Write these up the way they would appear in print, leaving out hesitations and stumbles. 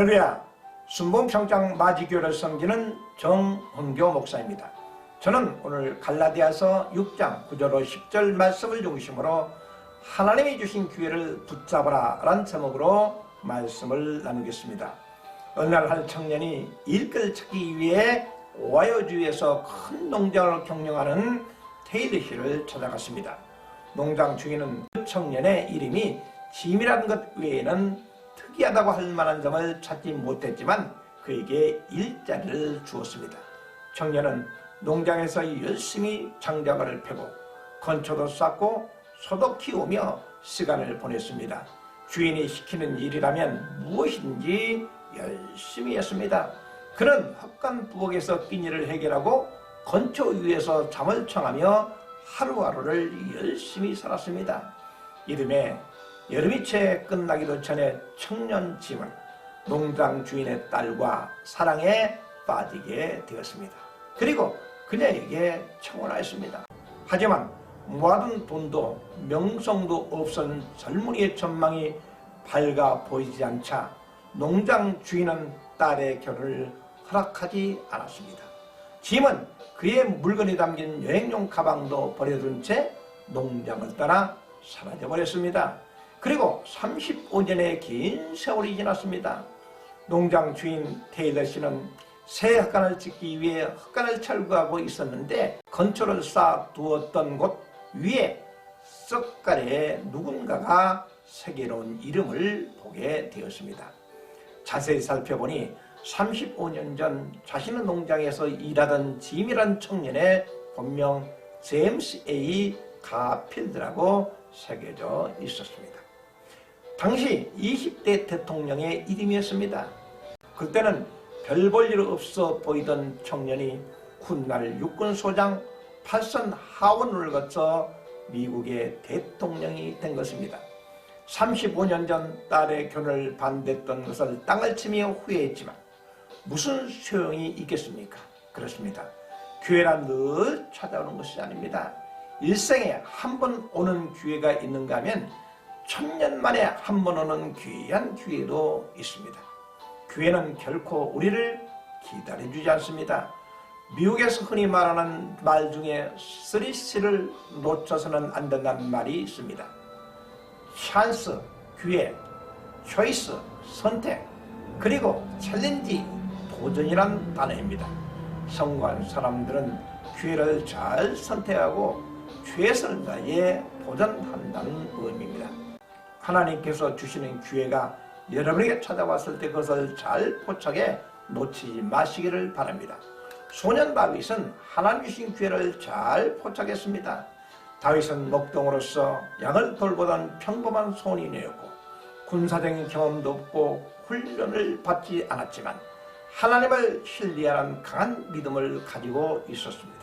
할렐루야, 순봉평장 마지교를 섬기는 정헌교 목사입니다. 저는 오늘 갈라디아서 6장 9절로 10절 말씀을 중심으로 하나님이 주신 기회를 붙잡아라 라는 제목으로 말씀을 나누겠습니다. 어느 날 한 청년이 일꾼을 찾기 위해 오하이오주에서 큰 농장을 경영하는 테일러시를 찾아갔습니다. 농장 주인은 그 청년의 이름이 짐이라는 것 외에는 특이하다고 할 만한 점을 찾지 못했지만 그에게 일자리를 주었습니다. 청년은 농장에서 열심히 장작을 패고 건초도 쌓고 소도 키우며 시간을 보냈습니다. 주인이 시키는 일이라면 무엇인지 열심히 했습니다. 그는 헛간 부엌에서 끼니를 해결하고 건초 위에서 잠을 청하며 하루하루를 열심히 살았습니다. 이듬해 여름이 채 끝나기도 전에 청년 짐은 농장 주인의 딸과 사랑에 빠지게 되었습니다. 그리고 그녀에게 청혼하였습니다. 하지만 모아둔 돈도 명성도 없은 젊은이의 전망이 밝아 보이지 않자 농장 주인은 딸의 결혼을 허락하지 않았습니다. 짐은 그의 물건이 담긴 여행용 가방도 버려둔 채 농장을 떠나 사라져버렸습니다. 그리고 35년의 긴 세월이 지났습니다. 농장 주인 테일러 씨는 새 헛간을 짓기 위해 헛간을 철거하고 있었는데 건초를 쌓아 두었던 곳 위에 썩가래에 누군가가 새겨놓은 이름을 보게 되었습니다. 자세히 살펴보니 35년 전 자신의 농장에서 일하던 짐이란 청년의 본명 제임스 A. 가필드라고 새겨져 있었습니다. 당시 20대 대통령의 이름이었습니다. 그때는 별 볼 일 없어 보이던 청년이 훗날 육군소장 8선 하원을 거쳐 미국의 대통령이 된 것입니다. 35년 전 딸의 결혼을 반대했던 것을 땅을 치며 후회했지만 무슨 소용이 있겠습니까? 그렇습니다. 기회란 늘 찾아오는 것이 아닙니다. 일생에 한 번 오는 기회가 있는가 하면 1000년 만에 한 번 오는 귀한 기회도 있습니다. 기회는 결코 우리를 기다려주지 않습니다. 미국에서 흔히 말하는 말 중에 3C를 놓쳐서는 안 된다는 말이 있습니다. 찬스, 기회, 초이스, 선택, 그리고 챌린지, 도전이란 단어입니다. 성공한 사람들은 기회를 잘 선택하고 최선을 다해 도전한다는 의미입니다. 하나님께서 주시는 기회가 여러분에게 찾아왔을 때 그것을 잘 포착해 놓치지 마시기를 바랍니다. 소년 다윗은 하나님 주신 기회를 잘 포착했습니다. 다윗은 목동으로서 양을 돌보던 평범한 소년이었고 군사적인 경험도 없고 훈련을 받지 않았지만 하나님을 신뢰하는 강한 믿음을 가지고 있었습니다.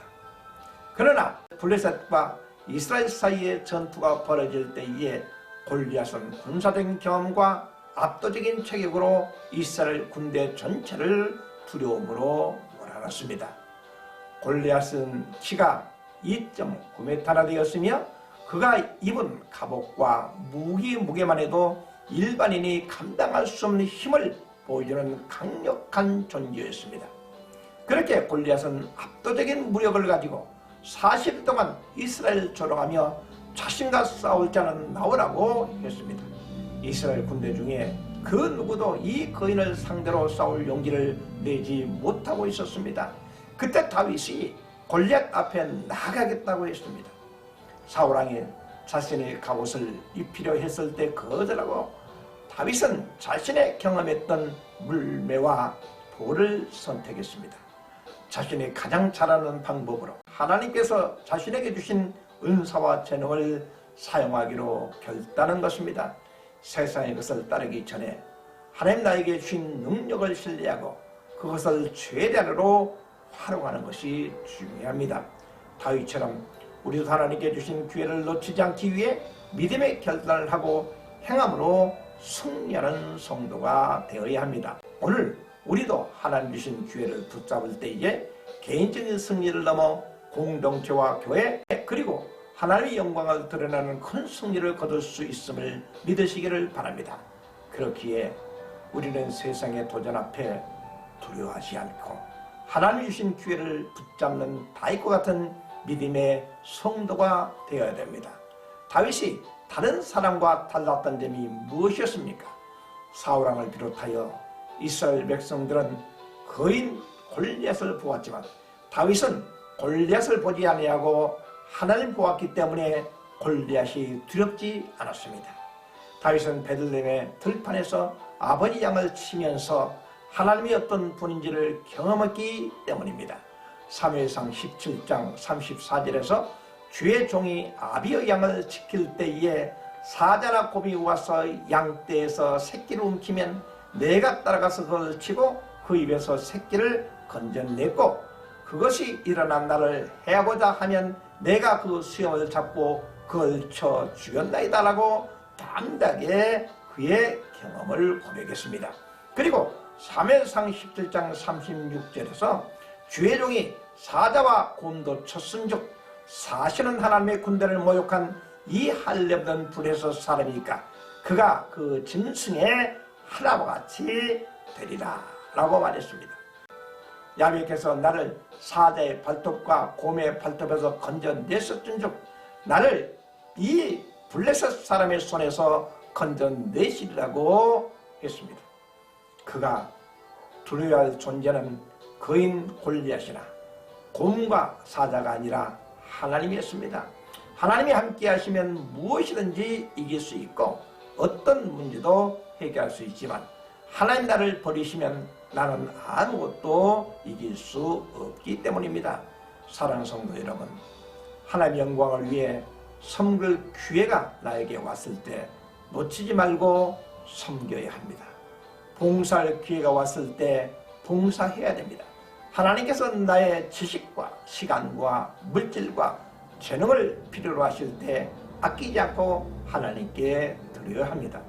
그러나 블레셋과 이스라엘 사이의 전투가 벌어질 때에 골리앗은 군사적인 경험과 압도적인 체격으로 이스라엘 군대 전체를 두려움으로 몰아넣습니다. 골리앗은 키가 2.9m나 되었으며 그가 입은 갑옷과 무기 무게만 해도 일반인이 감당할 수 없는 힘을 보여주는 강력한 존재였습니다. 그렇게 골리앗은 압도적인 무력을 가지고 40일 동안 이스라엘을 조롱하며 자신과 싸울 자는 나오라고 했습니다. 이스라엘 군대 중에 그 누구도 이 거인을 상대로 싸울 용기를 내지 못하고 있었습니다. 그때 다윗이 골리앗 앞에 나가겠다고 했습니다. 사울왕이 자신의 갑옷을 입히려 했을 때 거절하고 다윗은 자신의 경험했던 물매와 돌을 선택했습니다. 자신이 가장 잘하는 방법으로 하나님께서 자신에게 주신 은사와 재능을 사용하기로 결단한 것입니다. 세상의 것을 따르기 전에 하나님 나에게 주신 능력을 신뢰하고 그것을 최대한으로 활용하는 것이 중요합니다. 다윗처럼 우리도 하나님께 주신 기회를 놓치지 않기 위해 믿음의 결단을 하고 행함으로 승리하는 성도가 되어야 합니다. 오늘 우리도 하나님 주신 기회를 붙잡을 때에 개인적인 승리를 넘어 공동체와 교회 그리고 하나님의 영광을 드러나는 큰 승리를 거둘 수 있음을 믿으시기를 바랍니다. 그렇기에 우리는 세상의 도전 앞에 두려워하지 않고 하나님 주신 기회를 붙잡는 다윗과 같은 믿음의 성도가 되어야 됩니다. 다윗이 다른 사람과 달랐던 점이 무엇이었습니까? 사울왕을 비롯하여 이스라엘 백성들은 거인 골리앗을 보았지만 다윗은 골리앗을 보지 아니하고 하나님 보았기 때문에 골리앗이 두렵지 않았습니다. 다윗은 베들레헴의 들판에서 아버지 양을 치면서 하나님이 어떤 분인지를 경험했기 때문입니다. 사무엘상 17장 34절에서 주의 종이 아비의 양을 지킬 때에 사자나 곰이 와서 양떼에서 새끼를 움키면 내가 따라가서 그걸 치고 그 입에서 새끼를 건져냈고 그것이 일어난 날을 해하고자 하면 내가 그 수염을 잡고 그걸 쳐 죽였나이다 라고 담대하게 그의 경험을 고백했습니다. 그리고 사무엘상 17장 36절에서 주의 종이 사자와 곰도 쳤은즉 사실은 하나님의 군대를 모욕한 이 할례받은 불에서 사람이니까 그가 그 짐승의 하나와 같이 되리라 라고 말했습니다. 야훼께서 나를 사자의 발톱과 곰의 발톱에서 건져냈었은즉 나를 이 블레셋 사람의 손에서 건져내시리라고 했습니다. 그가 두려워할 존재는 거인 골리앗이나 곰과 사자가 아니라 하나님이었습니다. 하나님이 함께 하시면 무엇이든지 이길 수 있고 어떤 문제도 해결할 수 있지만 하나님 나를 버리시면 나는 아무것도 이길 수 없기 때문입니다. 사랑하는 성도 여러분, 하나님의 영광을 위해 섬길 기회가 나에게 왔을 때 놓치지 말고 섬겨야 합니다. 봉사할 기회가 왔을 때 봉사해야 됩니다. 하나님께서 나의 지식과 시간과 물질과 재능을 필요로 하실 때 아끼지 않고 하나님께 드려야 합니다.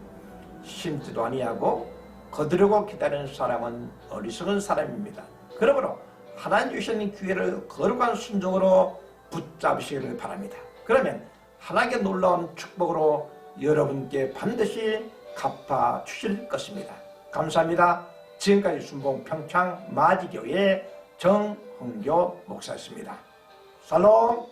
심지도 아니하고 거두려고 기다리는 사람은 어리석은 사람입니다. 그러므로 하나님 주신 기회를 거룩한 순종으로 붙잡으시기를 바랍니다. 그러면 하나님의 놀라운 축복으로 여러분께 반드시 갚아 주실 것입니다. 감사합니다. 지금까지 순봉 평창 마지교회 정흥교 목사였습니다. 살롬.